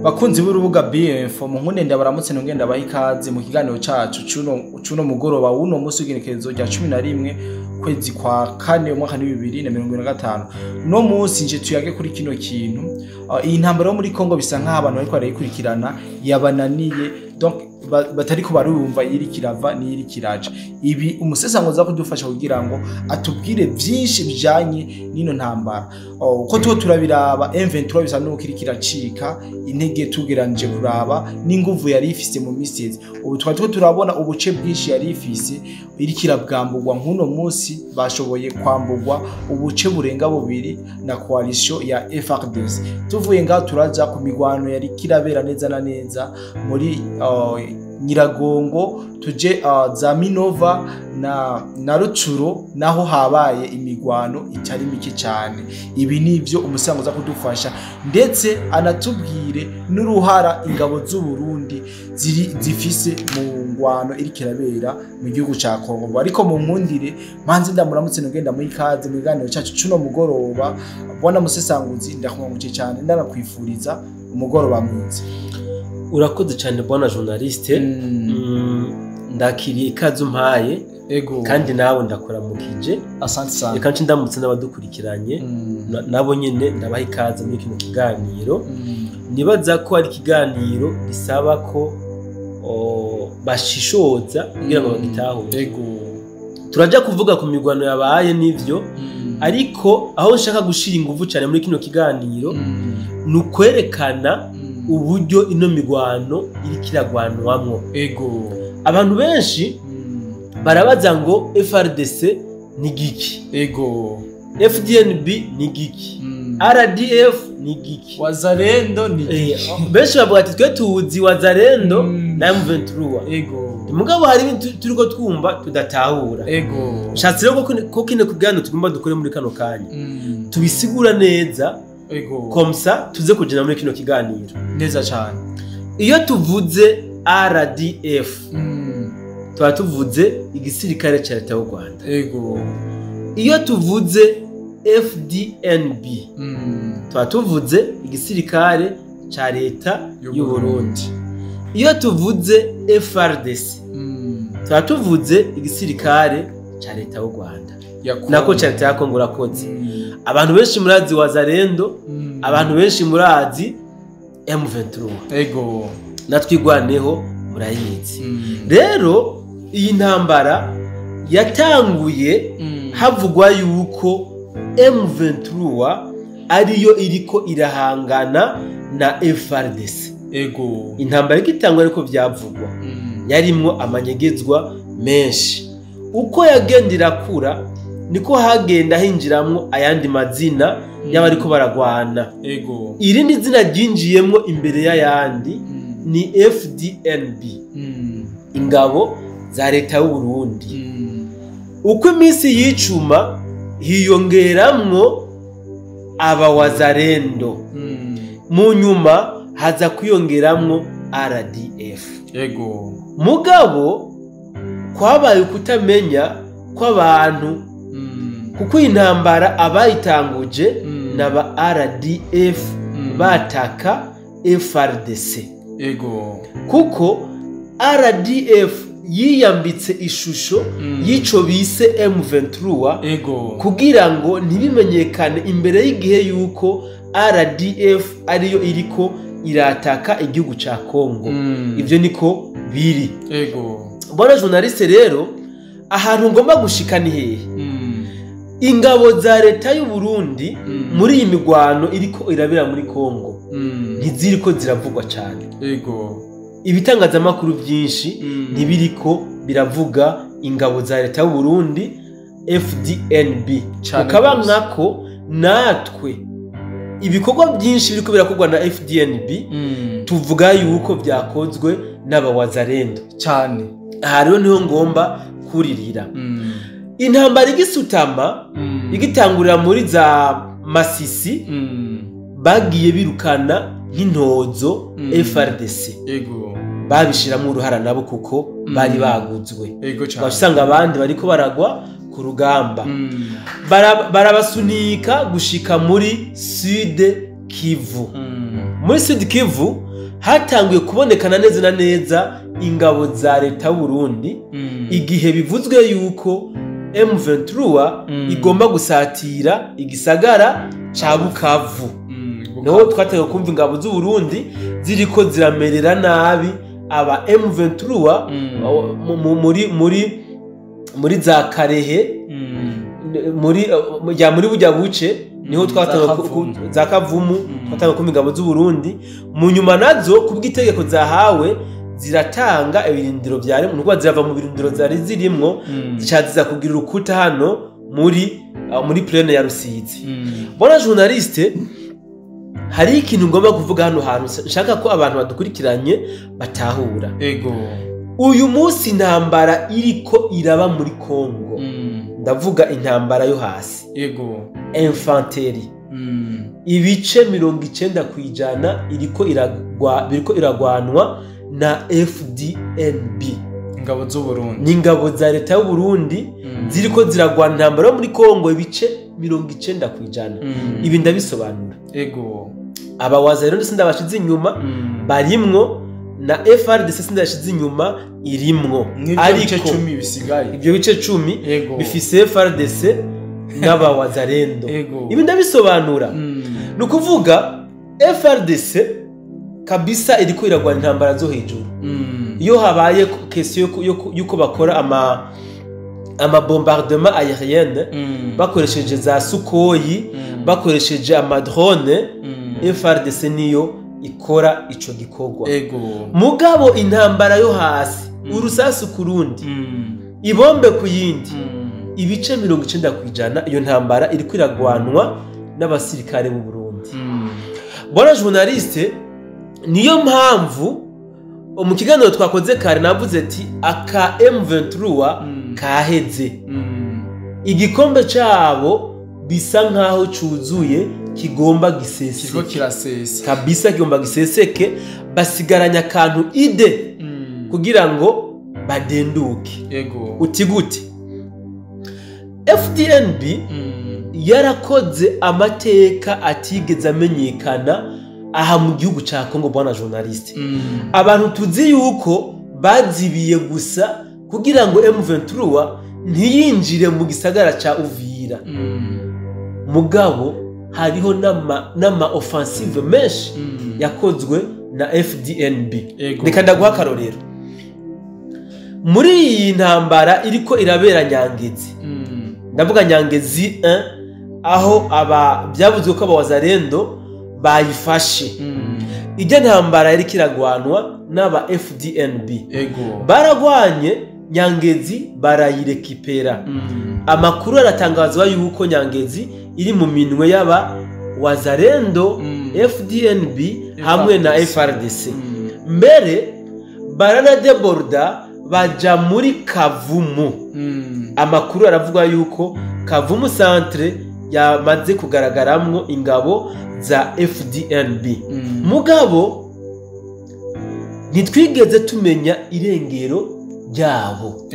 Bakunzi b'urubuga BF mu nkunde ndabaramutse ngenda bahikaze mu kiganiro cacu cuno mugoroba wuno musi w'igenekerezo rya 11 kwezi kwa kane umwaka 2025. No musi nje tuyage kuri kino kintu iyi ntambara yo muri Kongo bisa nkaho abantu bariko barayikurikirana yabananiye, donc batariko barumva yiri kirava ni yiri kiraje. Ibi umusesango za kudufasha kugira ngo atubwire byinshi bijanye nino ntambara. Uko tuho turabiraba M23 bisa no kirikira cika intege tugeranije kuraba n'inguvu yari ifise mu misezi. Ubu twatwo turabona ubuce bwinshi yari ifise iri kirabwambugwa nkuno musi bashoboye kwambugwa ubuce burenga bubiri na coalition ya FARDC. Tuvuye ngaho turaja ku migwano yari kirabera neza na neza muri Nyiragongo tuje za Minova na Rucuro naho habaye imigwano itari mike cyane. Ibi nivyo umusango za kudufasha ndetse anatubwire n'uruhara ingabo z'u Burundi zifise mu ngwano iri kirabera mu gihugu ca Kongo. Ariko mu nkundire manzi ndamuramutse ngenda muri kaze mu biganiro cyacu cuno mugoroba. Bona musesanguzi ndakumwuje cyane ndanakwifuriza umugoroba mwiza. Urakoze cyane bwana journaliste. Ndakiriye ikaze umpaye kandi nawe ndakora mukije. Asante sana. Reka ndamutse n'abadukurikiranye nabo nyene ndabaha ikaze muri kino kiganiro. Nibaza ko ari kiganiro bisaba ko bashishoza kugira ngo bagitahure. Turaja kuvuga ku migwano yabaye nivyo, ariko aho nshaka gushira ingufu cyane muri kino kiganiro nukwerekana uburyo ino migwano iri kiragwanwamwo. Abantu benshi barabaza ngo FARDC ni giki, FDNB ni giki, RDF ni giki, Wazalendo ni giki. Benshi bavuga ati twe tuzi Wazalendo na M23. Mugabo hari ibintu turiko twumva tudatahura. Shatse rero ko kine kuganira tugomba dukore muri kano kanya tubisigura neza. Komsa tuze kujena muri kino kiganiro neza cyane. Iyo tuvuze RDF tuba tuvuze igisirikare cya leta y'u Rwanda. Iyo tuvuze FDNB tuba tuvuze igisirikare cya leta y'u Burundi. Iyo tuvuze FARDC tuba tuvuze igisirikare cya leta y'u Rwanda nako cya leta ya Kongo. Rakoze abantu benshi murazi Wazalendo, abantu benshi murazi M23. Natwigwaneho murayizi. Rero iyi ntambara yatanguye havugwa yuko M23 ariyo iriko irahangana na FARDC. Intambara ikitangwa ariko byavugwa yarimwo amanyegezwa menshi. Uko yagendera kura niko hagenda hinjiramwo ayandi mazina y'abariko baragwana. Irindi zina ryinjiyemwo imbere y'ayandi ni FDNB, ingabo za leta y'u Burundi. Uko iminsi yicuma hiyongeramwo aba Wazalendo, mu nyuma haza kwiyongeramwo RDF. Mugabo kwabaye kutamenya kw'abantu, kuko intambara abayitanguje naba RDF bataka FARDC. Kuko RDF yiyambitse ishusho yico bise M23 kugira ngo ntibimenyekane imbere y'igihe yuko RDF ariyo iriko irataka igihugu ca Kongo. Ivyo niko biri. Bwana journaliste, rero ahantu ngomba gushika ni hehe? Ingabo za leta y'u Burundi muri iyi migwano iriko irabera muri Kongo ntiziriko ziravugwa cyane. Ibitangazamakuru byinshi ntibiriko biravuga ingabo za leta y'u Burundi FDNB. Ukaba nkako natwe ibikorwa byinshi biriko birakorwa na FDNB tuvuga yuko byakozwe n'aba Wazalendo cyane. Aha rero niho ngomba kuririra. Intambara igisutama igitangurira muri za Masisi bagiye birukana nk'intozo FARDC. Babishiramo uruhara nabo kuko bari baguzwe. Basanga abandi bariko baragwa ku rugamba. Barabasunika gushika muri Sud Kivu. muri Sud Kivu hatanguye kubonekana neza na neza ingabo za leta y'u Burundi igihe bivuzwe yuko M23 igomba gusatira igisagara ca Bukavu. Naho twatangiye kumva ingabo z'u Burundi ziriko ziramerera nabi aba M23 muri za Karehe muri bujya buce niho twatangiye za Kavumu twatangiye kumva ingabo z'u Burundi mu nyuma nazo kubw'itegeko zahawe ziratanga ibirindiro byari nuko zirava mu birindiro zari zirimwo zicaziza kugira urukuta hano muri plaine ya Rusizi. Bona journaliste hari ikintu ngomba kuvuga hano hantu nshaka ko abantu badukurikiranye batahura. Uyu munsi intambara iriko iraba muri Kongo. Ndavuga intambara yo hasi. Infanteri. Ibice 90% iriko iragwanwa na FDNB. Ingabo z'u Burundi. Ni ingabo za leta y'u Burundi ziriko ziragwana intambara yo muri Kongo ibice 90%. Ibi ndabisobanura. Aba wazarendo sindabashize inyuma barimwo na FRDC sindabashize inyuma irimwo. Ariko 10 bisigaye. Ibyo bice 10 bifise FRDC n'aba wazarendo. Ibi ndabisobanura. Nukuvuga FRDC kabisa iriko iragwana intambara zo hejuru. Iyo habaye question yuko bakora ama bombardement aérienne bakoresheje za Sukhoi bakoresheje ama drone FRDC niyo ikora ico gikorwa. Mugabo intambara yo hasi urusasu kurundi ibombe kuyindi ibice 90% iyo ntambara iriko iragwanwa n'abasirikare b'u Burundi. Bona journaliste niyo mpamvu mu kiganiro twakoze kare navuze ati aka M23 kaheze. Igikombe cyabo bisa nkaho cuzuye kigomba giseseke. Kirasese. Kabisa kigomba giseseke basigaranya kantu ide kugira ngo badenduke. Utigute. FDNB yarakoze amateka atigeze amenyekana aha mu gihugu ca Kongo. Bwana journaliste, abantu tuzi yuko bazibiye gusa kugira ngo M23 ntiyinjire mu gisagara ca Uvira. Mugabo hariho nama offensive menshi yakozwe na FDNB. Reka ndaguha akarorero. Muri iyi ntambara iriko irabera Nyangezi. Ndavuga Nyangezi 1 aho byavuzwe ko abawazarendo bayifashe. Ijya ntambara yari kiragwanwa n'aba FDNB. Baragwanye Nyangezi barayirekipera. Amakuru aratangazwa yuko Nyangezi iri mu minwe y'aba wazarendo FDNB hamwe na FRDC. Mbere baranadeborda baja muri Kavumu. Amakuru aravuga yuko Kavumu centre yamaze kugaragaramwo ingabo za FDNB. Mugabo nitwigeze tumenya irengero ryabo.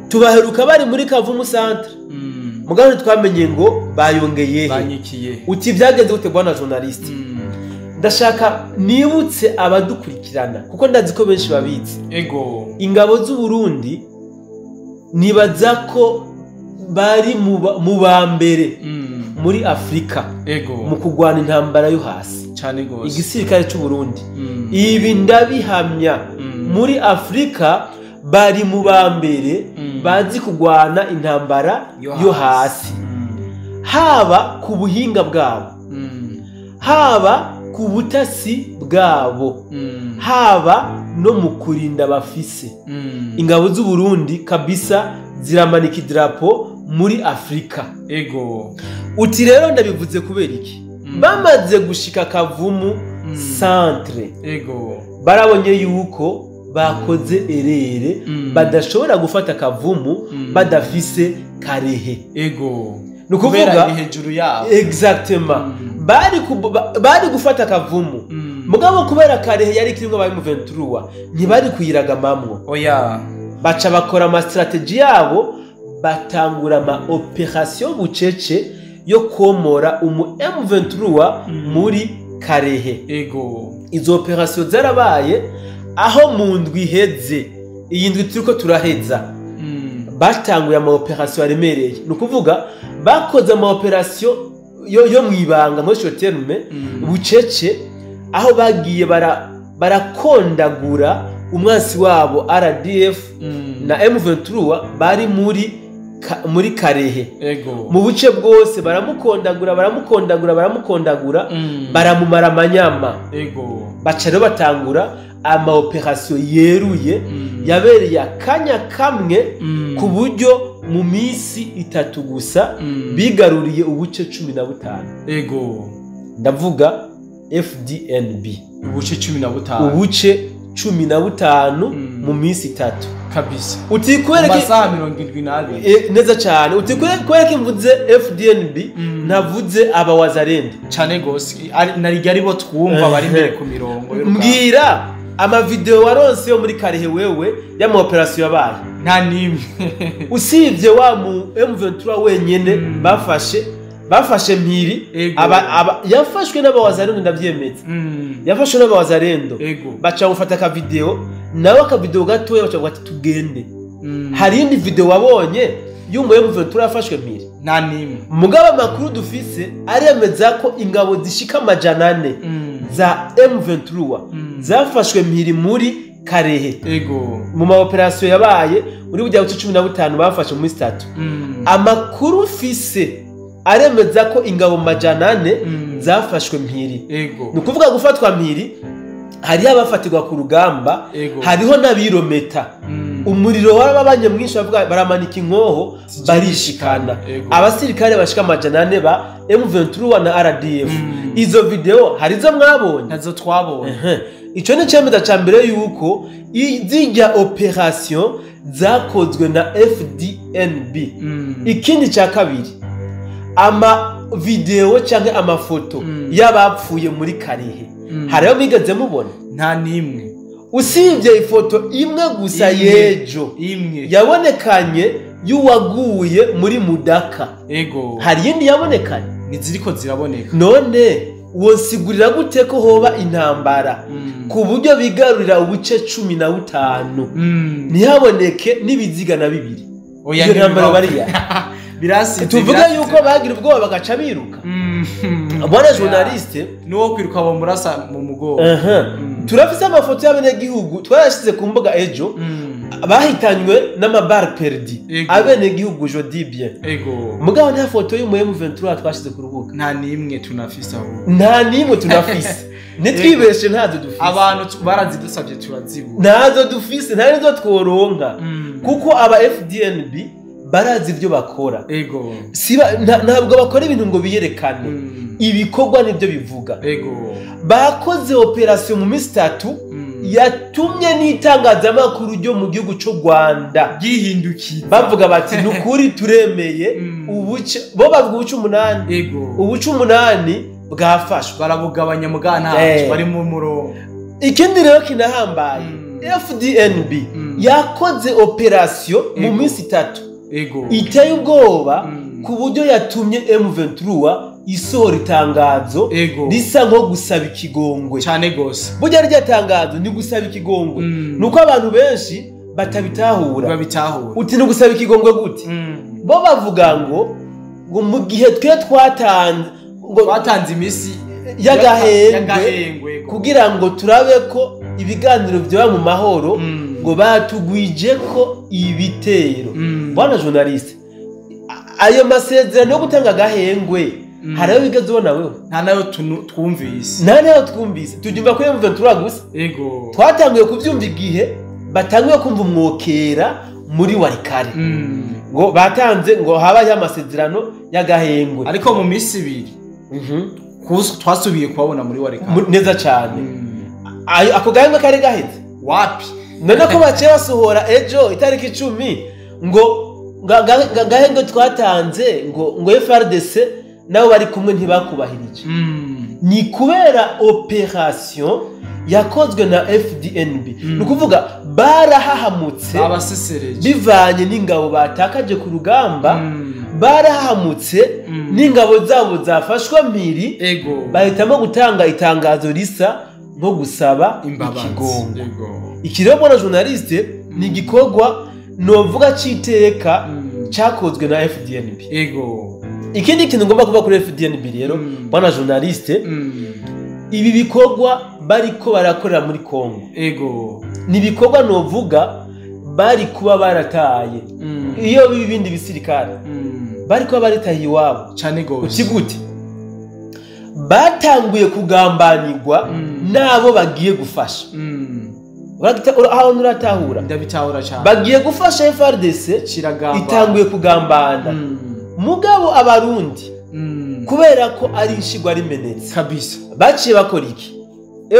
Tubaheruka bari muri Kavumu centre. Mugabo twamenye ngo bayongeye banyikiye. Uti byageze gute bwana journaliste? Ndashaka nibutse abadukurikirana kuko ndazi ko benshi babizi. Ingabo z'u Burundi nibaza ko bari mu bambere muri Afrika mu kugwana intambara yo hasi cyane gose. Igisirikare cy'u Burundi ibi ndabihamya muri Afrika bari mu bambere bazi kugwana intambara yo hasi. Haba ku buhinga bwabo, haba ku butasi bwabo, haba no mu kurinda bafise. Ingabo z'u Burundi kabisa ziramanika idrapo muri Afrika. Uti rero ndabivuze kubera iki? Bamaze gushika Kavumu centre. Barabonye yuko bakoze erere badashobora gufata Kavumu badafise Karehe. Nukuvuga hejuru yabo. Exactement. Bari gufata Kavumu. Mugabo kubera Karehe yari kirimwe bari mu 23 ntibari kuyiragamamwo. Baca bakora ama strategy yabo batangura ama operation bucece yo komora umu M23 muri Karehe. Ego. Izo operation zarabaye aho mu ndwi iheze, iyi ndwi turiko turaheza batanguye ama operation aremereye. Ni ukuvuga bakoze ama operation yo mwibanga muri short terme bucece, aho bagiye barakondagura umwansi wabo RDF na M23 bari muri Karehe. Ego. Mu buce bwose baramukondagura baramumara amanyama. Ego. Baca rero batangura ama operation yeruye yabereye akanya kamwe ku buryo mu minsi 3 gusa bigaruriye ubuce 15. Ego. Ndavuga FDNB. Ubuce 15. Ubuce 15 mu minsi 3 kabisa. Utikwereke amasaha 72. Neza cyane. Utikwereke mvuze FDNB navuze aba wazarende cyane gose. Nari bo twumva bari imbere ku mirongo. Mbwira ama video waronse yo muri Karehe wewe ya ma operation yabaye. Nta nimwe. Usibye wa mu M23 wenyene bafashe mpiri yafashwe n'abawazarendo ndavyemeza. Yafashwe n'abawazarendo baca gufata ka video nawe ka video gatoya baca bati tugende. Hari indi video wabonye y'umu M23 yafashwe mpiri? Nta nimwe. Mugaba amakuru dufise aremeza ko ingabo zishika 400 za M23 zafashwe mpiri muri Karehe. Ego. Mu ma operation yabaye muri bujya 15 bafashe muri 3. Amakuru fise aremeza ko ingabo 400 zafashwe mpiri. Ego. Nukuvuga gufatwa mpiri hari abafatirwa ku rugamba. Ego. Hariho nabirometa. Umuriro warababanye mwinshi bavuga baramanika inkoho barishikana. Abasirikare bashika 400 ba M23 na RDF. Izo video harizo mwabonye? Nazo twabonye. Ico ni cyemeza ca mbere yuko izijya operation zakozwe na FDNB. Ikindi ca kabiri, ama video canke amafoto y'abapfuye muri Karehe hariyo bigeze mubona? Nta nimwe. Usibye ifoto imwe gusa yejo imwe yabonekanye y'uwaguye muri Mudaka. Ego. Hari yindi yabonekanye? Niziriko ziraboneka. None wosigurira gute ko hoba intambara ku buryo bigarurira ubuce 15 ntihaboneke n'ibiziga na bibiri? Oya, iyo ntambara bariya birasi tuvuga yuko bagira ubwoba bagaca biruka. Bwana journaliste nuwo kwiruka bo murasa mu mugongo. Turafise amafoto y'abenegihugu twarashize ku mbuga ejo bahitanywe n'amabar perdi abenegihugu jodi bien. Ego. Mugabo nta foto y'umu M23 twashize ku rubuga. Nta nimwe tunafise aho. Nta nimwe tunafise. Nitwibeshe ntazo dufise. Abantu barazidusabye turazibu. Ntazo dufise, nta nizo tworonka. Kuko aba FDNB barazi ibyo bakora. Ego. Ntabwo bakora ibintu ngo biyerekane. Ibikorwa nibyo bivuga. Ego. Bakoze operation mu minsi 3 yatumye n'itangazamakuru ryo mu gihugu cyo Rwanda gihindukiza bavuga bati nukuri turemeye ubuce bo bavuga ubuce 8. Ego. Ubuce 8 bwafashwe barabugabanya mugana bari mu murongo. Ikindi rero kinahambaye FDNB yakoze operation mu minsi 3. Ego. Iteye ubwoba ku buryo yatumye M23 isohora itangazo risa nko gusaba ikigongwe cyane gose. Burya rya tangazo ni gusaba ikigongwe. Nuko abantu benshi batabitahura. Uti no gusaba ikigongwe gute? Bo bavuga ngo mu gihe twe twatanze imisi y'agahengwe kugira ngo turabe ko ibiganiro byo mu mahoro ngo batugwije ko ibitero. Bwana journaliste ayo masezerano yo gutanga agahengwe harayo bigeze ubona wewe? Nta nayo twumvise. Nta nayo twumvise. Tujumva ko M23 gusa. Ego. Twatangiye kuvyumva igihe batangiye kumva umwokera muri Warikare. Ngo batanze ngo habaye amasezerano y'agahengwe. Ariko mu minsi 2 twasubiye kubabona muri Warikare. Neza cyane. Ako gahengwe kare gaheze? Wapi? None ko bace basohora ejo itariki 10 ngo gahengwe twatanze ngo FRDC nabo bari kumwe ntibakubahirije. Ni kubera operation yakozwe na FDNB. Nukuvuga barahahamutse abasesereje bivanye n'ingabo batakaje ku rugamba barahamutse n'ingabo zabo zafashwa mpiri bahitamo gutanga itangazo risa nko gusaba ikigongo. Iki rero bwana journaliste ni igikorwa novuga citeka cyakozwe na FDNB. Ikindi kintu ngomba kuva kuri FDNB rero bwana journaliste, ibi bikorwa bariko barakorera muri Kongo ni bikorwa novuga bari kuba barataye iyo bibindi bisirikare bari kuba baritaye iwabo cyane gose. Ukigute batanguye kugambanirwa nabo bagiye gufasha. Aho nuratahura ndabitahura cyane, bagiye gufasha FARDC itanguye kugambana mugabo abarundi kubera ko ari inshigwa rimenetse kabisa baciye bakora iki?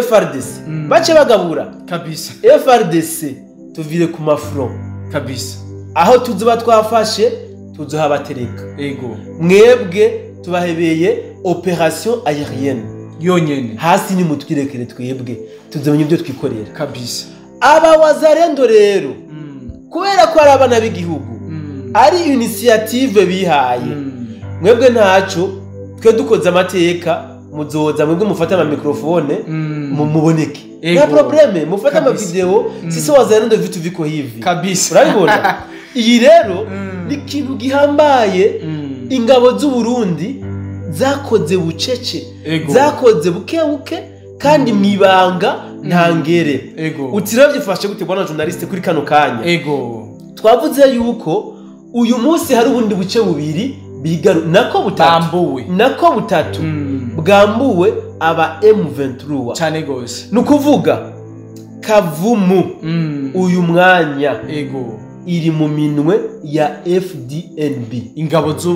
FARDC baciye bagabura kabisa. FARDC tuvire ku mafront kabisa, aho tuzuba twafashe tuzuha batereka. Mwebwe tubahebeye operation aérienne yonyene, hasi ni mutwirekere twebwe tuzamenye ibyo twikorera kabisa. Aba wazarendo rero kubera ko ari abana b'igihugu ari initiative bihaye, mwebwe ntaco twe dukoze amateka muzoza mwebwe mufata ama microphone muboneke, nta probleme mufata ama video sisi wazarendo vitu viko hivi kabisa, urabibona. Iyi rero ni kintu gihambaye ingabo z'u Burundi zakoze bucece, zakoze bukebuke kandi mwibanga ntangere. Utiravye gute bwana journaliste kuri kano kanya? Twavuze yuko uyu munsi hari ubundi buce bubiri bigaru nako butatu bwambuwe aba M23 cyane gose. Nukuvuga Kavumu uyu mwanya iri mu minwe ya FDNB, ingabo z'u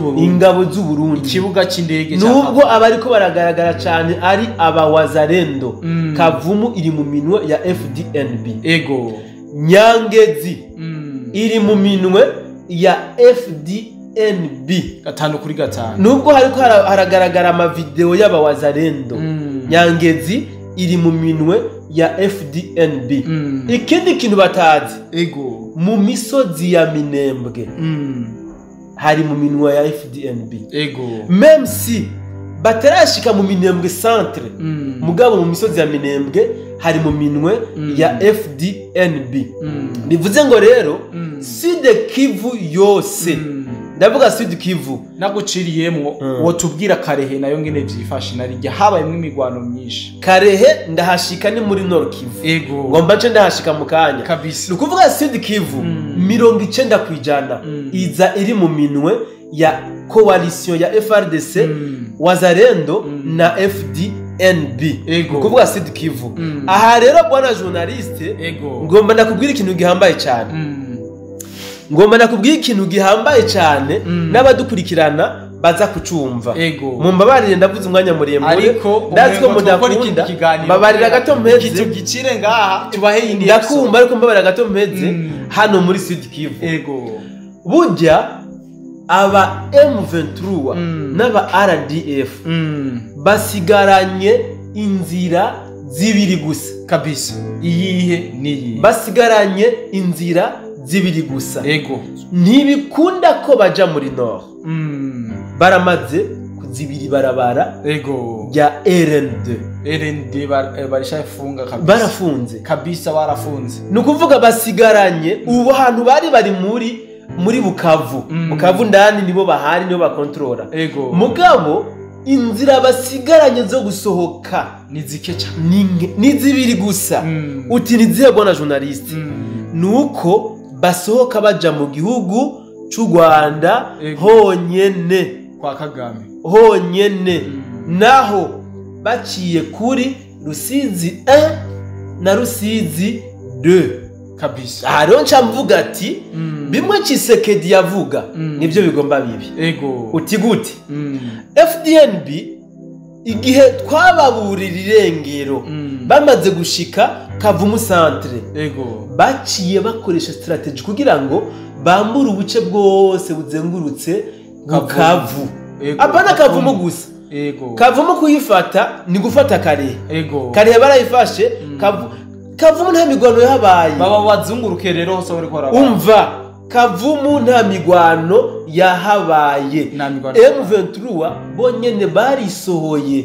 Burundi. Ikibuga c'indege nubwo abariko baragaragara cyane ari aba wazarendo, Kavumu iri mu minwe ya FDNB. Nyangezi iri mu minwe ya FDNB 5-5. Nubwo hariko haragaragara ama video y'aba wazarendo, Nyangezi iri mu minwe ya FDNB. Ikindi kintu batazi mu misozi ya Minembwe hari mu minwe ya FDNB. Même si batarashika mu Minembwe centre, mugabo mu misozi ya Minembwe hari mu minwe ya FDNB. Bivuze ngo rero Sud Kivu yose, ndavuga Sud Kivu naguciriyemwo wotubwira Karehe nayo ngene vyifashe narijya habayemwe imigwano myinshi. Karehe ndahashika ni muri Nord Kivu, ngomba nce ndahashika mu kanya kabisa. Nukuvuga Sud Kivu 90% iza iri mu minwe ya coalition ya FARDC, Wazarendo na FDNB. Nukuvuga Sud Kivu. Aha rero bwana journaliste ngomba ndakubwira ikintu gihambaye cyane, n'abadukurikirana baza kucumva. Mumbabarire ndavuze umwanya muremure, ndazi ko mudakunda, mbabarira gato mpeze tugicire ngaha tubahe indi ndakumva, ariko mbabarira gato mpeze hano muri Sud Kivu. Burya aba M23 n'aba RDF basigaranye inzira zibiri gusa kabisa. Iyihe niyi? Basigaranye inzira zibiri gusa. Ntibikunda ko baja muri Nord. Baramaze kuzibiri barabara ya RN2 barishafunga kabisa, barafunze kabisa, barafunze. Nukuvuga basigaranye ubu hantu bari muri Bukavu ndani nibo bahari, nibo bakontrola. Mugabo inzira basigaranye zo gusohoka nizike cyane, nizibiri gusa. Uti nizihe bwana journaliste? Nuko basohoka baja mu gihugu cy'u Rwanda honyene kwa Kagame honyene, naho baciye kuri Rusizi 1 na Rusizi 2 kabisa. Hariho nca mvuga ati bimwe Tshisekedi yavuga nibyo bigomba bibi. Uti gute? FDNB igihe twababurira irengero bamaze gushika Kavumu centre, baciye bakoresha strategy kugira ngo bambura ubuce bwose buzengurutse Bukavu. Apana Kavumu gusa, Kavumu kuyifata ni gufata Karehe. Karehe barayifashe, Kavumu nta migwano yahabaye, baba bazunguruke rero hose bari ko umva Kavumu nta migwano yahabaye. M23 bonyene barisohoye.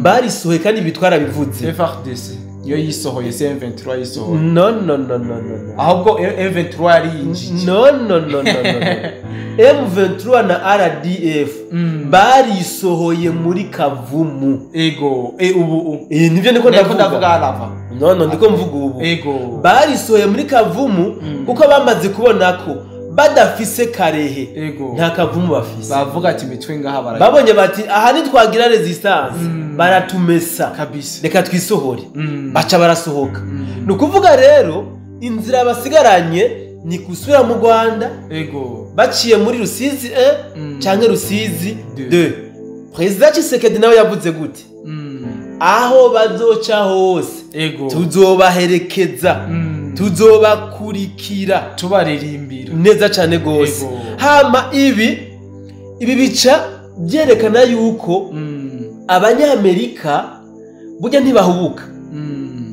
Barisohoye kandi bitwara bivuze. FARDC yo yisohoye M23 yisohoye. No. Ahubwo M23 yari yinjije. No. M23 na RDF barisohoye muri Kavumu. Ego, ubu. Nivyo ndiko ndavuga arava. No, ndiko mvuga ubu. Ego. Barisohoye muri Kavumu kuko bamaze kubona ko badafise Karehe. Ego. Nta Kavumu bafise. Bavuga ati mitwe ngaha bara. Babonye bati aha nitwagira resistance baratumesa kabisa. Reka twisohore. Baca barasohoka. Nukuvuga rero inzira basigaranye ni kusubira mu Rwanda. Ego. Baciye muri Rusizi 1 canke Rusizi 2. President Tshisekedi nawe yavuze gute? Aho bazoca hose. Ego. Tuzobaherekeza. Tuzobakurikira. Tubaririmbira. Neza cyane gose. Hama ibi bica byerekana yuko Abanyamerika burya ntibahubuka.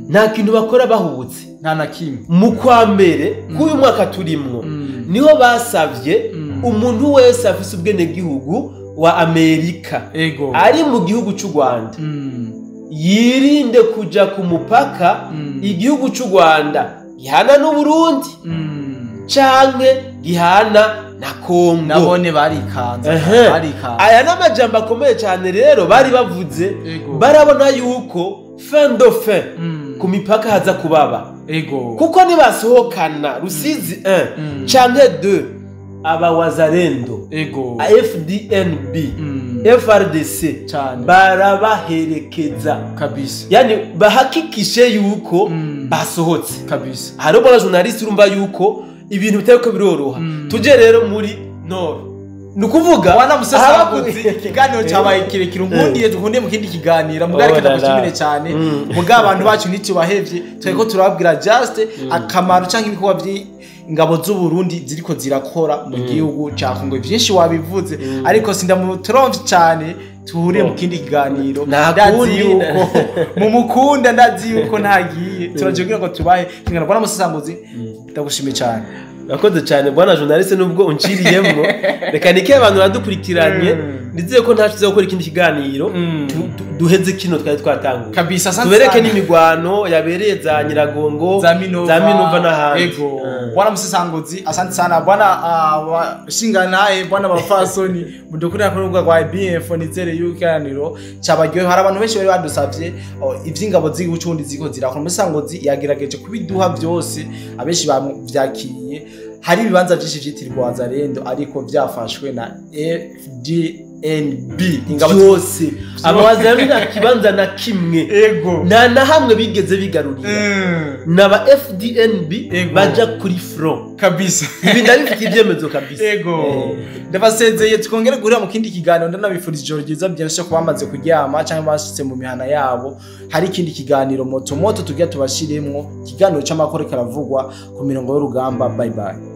Nta kintu bakora bahubutse. Nta na kimwe. Mu kwa mbere k'uyu mwaka turimwo niho basavye umuntu wese afise ubwene gihugu wa Amerika ari mu gihugu cy'u Rwanda yirinde kuja ku mupaka igihugu cy'u Rwanda gihana n'u Burundi canke gihana na Kongo. Nabone barikanze. Aya n'amajambo akomeye cyane rero bari bavuze. Barabona yuko fin de fin ku mipaka haza kubaba. Kuko nibasohokana Rusizi 1 canke 2 aba Wazalendo, FDNB, FRDC barabaherekeza kabisa. Yani bahakikishe yuko basohotse kabisa. Haro bora journalist urumva yuko ibintu bitariko biroroha. Tuje rero muri Nord. Nukuvuga wana musasaguzi ikiganiro cyabaye kirekire nkundiye dukundiye mu kindi kiganiro mugarika ndamushimire cyane muga abantu bacu ntitubahevye tweko turababwira just akamaro canke ibikorwa by'ingabo z'u Burundi ziriko zirakora mu gihugu cya Kongo. Byinshi wabivuze ariko sindamutromvye cyane tuhuriye mu kindi kiganiro. Ndazi yuko mu mukunda ndazi yuko ntagiye turajogira ngo tubahe kingana bwana musasaguzi. Ndagushimiye cyane. Nakoze cyane bwana journalist nubwo unciriyemmo reka nike abantu badukurikiranye ndizeye ko ntacize gukora ikindi kiganiro duheze kino twari twatanguye kabisa. Tubereke n'imigwano yabereye za Nyiragongo za Minova n'ahandi. Ego bwana musasanguzi asante sana bwana shinganaye bwana bafasoni mudukurira ku rubuga rwa IBF nizere yukaniro cyabaryohe. Hari abantu benshi bari badusavye ivy'ingabo z'igihugu ziko zirakora. Musanguzi yagerageje kubiduha byose abenshi bavyakiriye. Hari ibibanza byinshi byitirirwa Wazalendo ariko byafashwe na FDNB. Ingabo byose abawazalendo kibanza na kimwe na hamwe bigeze bigarurira naba FDNB baja kuri front kabisa. Ibi ndabifite ibyemezo kabisa. Ndabasezeye tukongera guhura mu kindi kiganiro. Ndanabifuriza ijoro ryiza byinshi ko bamaze kuryama cyangwa bashitse mu mihana yabo. Hari ikindi kiganiro moto tugiye tubashiremwo ikiganiro cy'amakuru karavugwa ku mirongo y'urugamba. Bye bye.